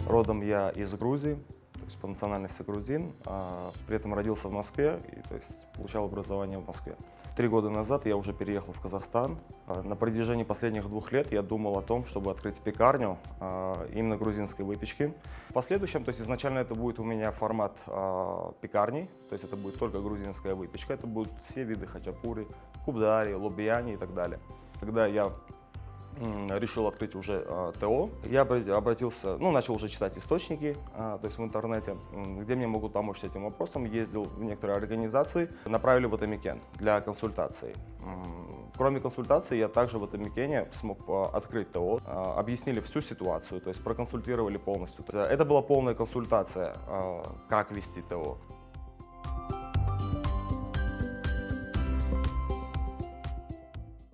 Родом я из Грузии, то есть по национальности грузин, при этом родился в Москве, и, то есть получал образование в Москве. 3 года назад я уже переехал в Казахстан. На протяжении последних 2 лет я думал о том, чтобы открыть пекарню именно грузинской выпечки. В последующем, то есть изначально это будет у меня формат пекарни, то есть это будет только грузинская выпечка, это будут все виды хачапури, кубдари, лобияни и так далее. Когда я решил открыть уже ТО, я обратился, начал уже читать источники, то есть в интернете, где мне могут помочь с этим вопросом. Ездил в некоторые организации, направили в Атамекен для консультаций. Кроме консультаций, я также в Атамекене смог открыть ТО, объяснили всю ситуацию, то есть проконсультировали полностью. Это была полная консультация, как вести ТО.